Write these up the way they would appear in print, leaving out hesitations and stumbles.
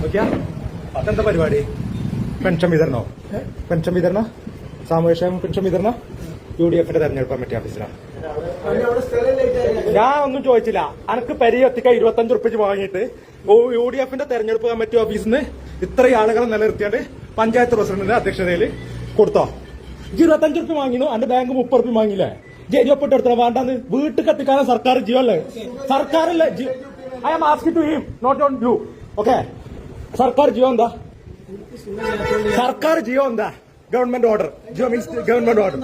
നോക്കിയാ അതെന്താ പരിപാടി? Pension വിതരണോ? Pension വിതരണ, സാമൂഹ്യക്ഷേമ പെൻഷൻ വിതരണ UDF തെരഞ്ഞെടുപ്പ് കമ്മിറ്റി ഓഫീസിലാണ്. ഞാൻ ഒന്നും ചോദിച്ചില്ല. അനക്ക് പരിയെത്തിക്ക 25 ഉറുപ്പിച്ച് വാങ്ങിയിട്ട് UDF തെരഞ്ഞെടുപ്പ് കമ്മിറ്റി ഓഫീസിൽ നിന്ന് ഇത്രയും ആളുകളെ നിലനിർത്തിയാണ്ട് പഞ്ചായത്ത് പ്രസിഡന്റിന്റെ അധ്യക്ഷതയിൽ കൊടുത്തോ? 25 ഉറുപ്പ് വാങ്ങിനു, അന്റെ ബാങ്ക് 30 ഉറുപ്പ് വാങ്ങിയില്ലേ? ജരിയൊപ്പിട്ട് എടുത്തോ? വേണ്ടാന്ന് വീട്ടിൽ കത്തിക്കാനും സർക്കാർ ജിയോല്ലേ? സർക്കാരല്ലേ? I am asking to him, not on you. Okay, സർക്കാർ ജിയോ എന്താ? സർക്കാർ ജിയോ എന്താ? Government order. G O means government order.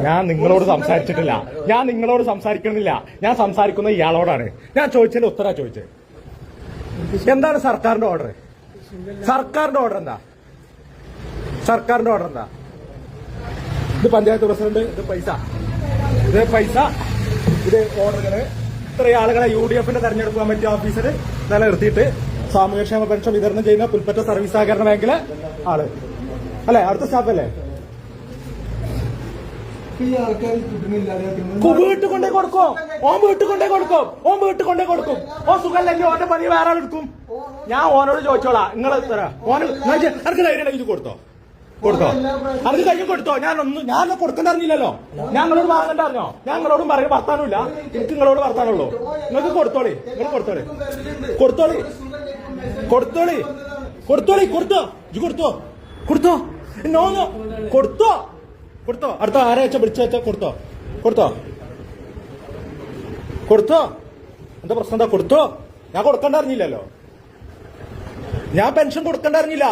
ഞാൻ നിങ്ങളോട് സംസാരിച്ചിട്ടില്ല. ഞാൻ നിങ്ങളോട് സംസാരിക്കണമെന്നില്ല. ഞാൻ സംസാരിക്കുന്നത് ഇയാളോടാണ്. ഞാൻ ചോദിച്ചതിന്റെ ഉത്തരാ ചോദിച്ചത്. എന്താണ് സർക്കാരിന്റെ ഓർഡർ? സർക്കാരിന്റെ ഓർഡർ എന്താ? സർക്കാരിന്റെ ഓർഡർ എന്താ? ഇത് പഞ്ചായത്ത് പ്രസിഡന്റ്, ഇത് പൈസ, ഇത് ഓർഡറുകള്. ഇത്രയും ആളുകളെ UDF തെരഞ്ഞെടുപ്പ് കമ്മിറ്റി ഓഫീസിൽ നിലനിർത്തിയിട്ട് സാമൂഹ്യക്ഷേമ പെൻഷൻ വിതരണം ചെയ്യുന്ന പുൽപ്പറ്റ സർവീസ് സഹകരണ ബാങ്കിലെ ആള് അല്ലെ? അടുത്ത സ്റ്റാഫ് അല്ലേ? വീട്ടിൽ കൊണ്ടേ കൊടുക്കും. വീട്ടിൽ കൊണ്ടേ കൊടുക്കും. സുഖമല്ലെങ്കിൽ ഓന്റെ പണി വേറെ ആളെടുക്കും. ഞാൻ ഓനോട് ചോദിച്ചോളാം. നിങ്ങൾ എനിക്ക് ധൈര്യം ഇത് കൊടുത്തോ? അത് കഴിഞ്ഞ് കൊടുത്തോ? ഞാൻ കൊടുക്കേണ്ട അറിഞ്ഞില്ലല്ലോ. ഞങ്ങളോട് വാങ്ങേണ്ട അറിഞ്ഞോ? ഞങ്ങളോടും പറയും വർത്താനുമില്ല. എനിക്ക് നിങ്ങളോട് വർത്താനുള്ളൂ. നിങ്ങൾക്ക് കൊടുത്തോളി. കൊടുത്തോ. അടുത്ത ആരാഴ്ച വിളിച്ച കൊടുത്തോ. എന്താ പ്രശ്നം? എന്താ? കൊടുത്തോ. ഞാൻ കൊടുക്കേണ്ട അറിഞ്ഞില്ലല്ലോ. ഞാൻ പെൻഷൻ കൊടുക്കേണ്ട അറിഞ്ഞില്ല.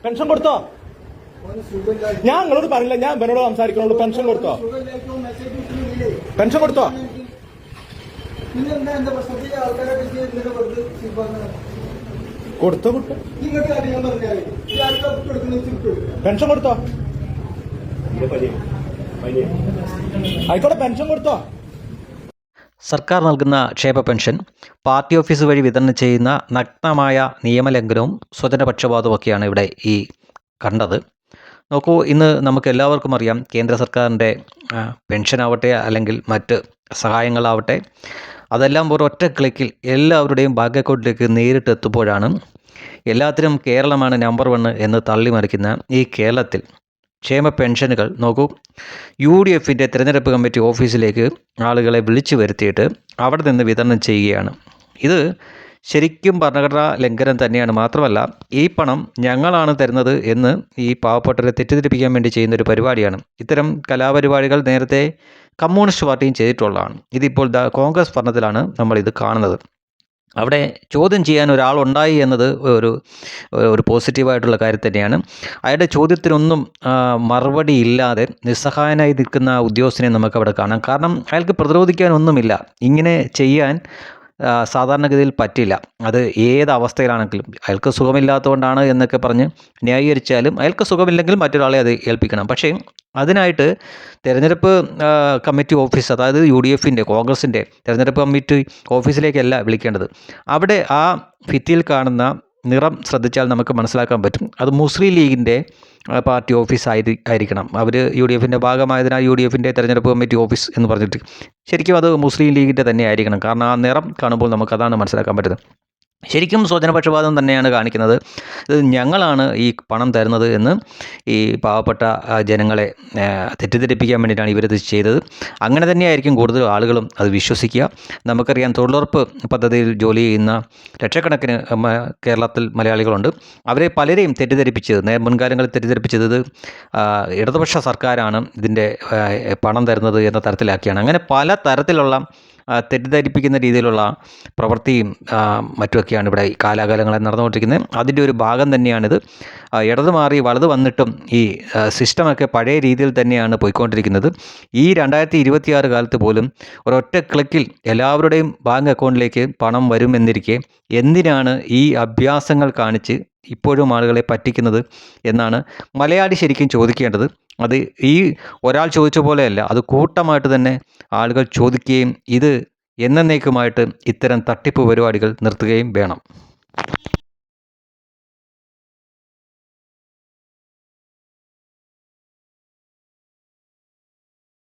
പെൻഷൻ കൊടുത്തോ? ഞാൻ നിങ്ങളോട് പറഞ്ഞില്ല. ഞാൻ ഇവനോട് സംസാരിക്കണോളൂ. പെൻഷൻ കൊടുത്തോ? പെൻഷൻ കൊടുത്തോ? ആയിക്കോട്ടെ, പെൻഷൻ കൊടുത്തോ? സർക്കാർ നൽകുന്ന ക്ഷേമ പെൻഷൻ പാർട്ടി ഓഫീസ് വഴി വിതരണം ചെയ്യുന്ന നഗ്നമായ നിയമലംഘനവും സ്വജനപക്ഷപാതവുമൊക്കെയാണ് ഇവിടെ ഈ കണ്ടത്. നോക്കൂ, ഇന്ന് നമുക്ക് എല്ലാവർക്കും അറിയാം, കേന്ദ്ര സർക്കാരിൻ്റെ പെൻഷനാവട്ടെ അല്ലെങ്കിൽ മറ്റ് സഹായങ്ങളാവട്ടെ, അതെല്ലാം ഒരൊറ്റ ക്ലിക്കിൽ എല്ലാവരുടെയും ബാങ്ക് അക്കൗണ്ടിലേക്ക് നേരിട്ട് എത്തുമ്പോഴാണ് എല്ലാത്തിനും കേരളമാണ് നമ്പർ 1 എന്ന് തള്ളിമറിക്കുന്ന ഈ കേരളത്തിൽ ക്ഷേമ പെൻഷനുകൾ നോക്കൂ, UDF തിരഞ്ഞെടുപ്പ് കമ്മിറ്റി ഓഫീസിലേക്ക് ആളുകളെ വിളിച്ചു വരുത്തിയിട്ട് അവിടെ നിന്ന് വിതരണം ചെയ്യുകയാണ്. ഇത് ശരിക്കും ഭരണഘടനാ ലംഘനം തന്നെയാണ്. മാത്രമല്ല, ഈ പണം ഞങ്ങളാണ് തരുന്നത് എന്ന് ഈ പാവപ്പെട്ടവരെ തെറ്റിദ്ധരിപ്പിക്കാൻ വേണ്ടി ചെയ്യുന്നൊരു പരിപാടിയാണ്. ഇത്തരം കലാപരിപാടികൾ നേരത്തെ കമ്മ്യൂണിസ്റ്റ് പാർട്ടിയും ചെയ്തിട്ടുള്ളതാണ്. ഇതിപ്പോൾ കോൺഗ്രസ് ഭരണത്തിലാണ് നമ്മളിത് കാണുന്നത്. അവിടെ ചോദ്യം ചെയ്യാൻ ഒരാളുണ്ടായി എന്നത് ഒരു പോസിറ്റീവായിട്ടുള്ള കാര്യം തന്നെയാണ്. അയാളുടെ ചോദ്യത്തിനൊന്നും മറുപടി ഇല്ലാതെ നിസ്സഹായനായി നിൽക്കുന്ന ഉദ്യോഗസ്ഥനെ നമുക്കവിടെ കാണാം. കാരണം അയാൾക്ക് പ്രതിരോധിക്കാനൊന്നുമില്ല. ഇങ്ങനെ ചെയ്യാൻ സാധാരണഗതിയിൽ പറ്റില്ല. അത് ഏത് അവസ്ഥയിലാണെങ്കിലും അയാൾക്ക് സുഖമില്ലാത്തതുകൊണ്ടാണ് എന്നൊക്കെ പറഞ്ഞ് ന്യായീകരിച്ചാലും അയാൾക്ക് സുഖമില്ലെങ്കിൽ മറ്റൊരാളെ അത് ഏൽപ്പിക്കണം. പക്ഷേ അതിനായിട്ട് തിരഞ്ഞെടുപ്പ് കമ്മിറ്റി ഓഫീസ്, അതായത് UDF കോൺഗ്രസിൻ്റെ തിരഞ്ഞെടുപ്പ് കമ്മിറ്റി ഓഫീസിലേക്കല്ല വിളിക്കേണ്ടത്. അവിടെ ആ ഭിത്തിയിൽ കാണുന്ന നിറം ശ്രദ്ധിച്ചാൽ നമുക്ക് മനസ്സിലാക്കാൻ പറ്റും. അത് മുസ്ലിം ലീഗിൻ്റെ പാർട്ടി ഓഫീസ് ആയിരിക്കണം. അവർ UDF ഭാഗമായതിനാൽ UDF തിരഞ്ഞെടുപ്പ് കമ്മിറ്റി ഓഫീസ് എന്ന് പറഞ്ഞിട്ട് ശരിക്കും അത് മുസ്ലിം ലീഗിൻ്റെ തന്നെ ആയിരിക്കണം. കാരണം ആ നിറം കാണുമ്പോൾ നമുക്കതാണ് മനസ്സിലാക്കാൻ പറ്റുന്നത്. ശരിക്കും സ്വജനപക്ഷപാതം തന്നെയാണ് കാണിക്കുന്നത്. ഇത് ഞങ്ങളാണ് ഈ പണം തരുന്നത് എന്ന് ഈ പാവപ്പെട്ട ജനങ്ങളെ തെറ്റിദ്ധരിപ്പിക്കാൻ വേണ്ടിയിട്ടാണ് ഇവരിത് ചെയ്തത്. അങ്ങനെ തന്നെയായിരിക്കും കൂടുതൽ ആളുകളും അത് വിശ്വസിക്കുക. നമുക്കറിയാം, തൊഴിലുറപ്പ് പദ്ധതിയിൽ ജോലി ചെയ്യുന്ന ലക്ഷക്കണക്കിന് കേരളത്തിൽ മലയാളികളുണ്ട്. അവരെ പലരെയും തെറ്റിദ്ധരിപ്പിച്ചത്, മുൻകാലങ്ങളിൽ തെറ്റിദ്ധരിപ്പിച്ചത് ഇത് ഇടതുപക്ഷ സർക്കാരാണ് ഇതിൻ്റെ പണം തരുന്നത് എന്ന തരത്തിലാക്കിയാണ്. അങ്ങനെ പല തരത്തിലുള്ള തെറ്റിദ്ധരിപ്പിക്കുന്ന രീതിയിലുള്ള പ്രവൃത്തിയും മറ്റുമൊക്കെയാണ് ഇവിടെ കാലാകാലങ്ങളായി നടന്നുകൊണ്ടിരിക്കുന്നത്. അതിൻ്റെ ഒരു ഭാഗം തന്നെയാണിത്. ഇടത് മാറി വലത് വന്നിട്ടും ഈ സിസ്റ്റമൊക്കെ പഴയ രീതിയിൽ തന്നെയാണ് പോയിക്കൊണ്ടിരിക്കുന്നത്. ഈ 2026 കാലത്ത് പോലും ഒരൊറ്റ ക്ലിക്കിൽ എല്ലാവരുടെയും ബാങ്ക് അക്കൗണ്ടിലേക്ക് പണം വരുമെന്നിരിക്കെ എന്തിനാണ് ഈ അഭ്യാസങ്ങൾ കാണിച്ച് ഇപ്പോഴും ആളുകളെ പറ്റിക്കുന്നത് എന്നാണ് മലയാളി ശരിക്കും ചോദിക്കേണ്ടത്. അത് ഈ ഒരാൾ ചോദിച്ച പോലെയല്ല, അത് കൂട്ടമായിട്ട് തന്നെ ആളുകൾ ചോദിക്കുകയും ഇത് എന്നേക്കുമായിട്ട് ഇത്തരം തട്ടിപ്പ് പരിപാടികൾ നിർത്തുകയും വേണം.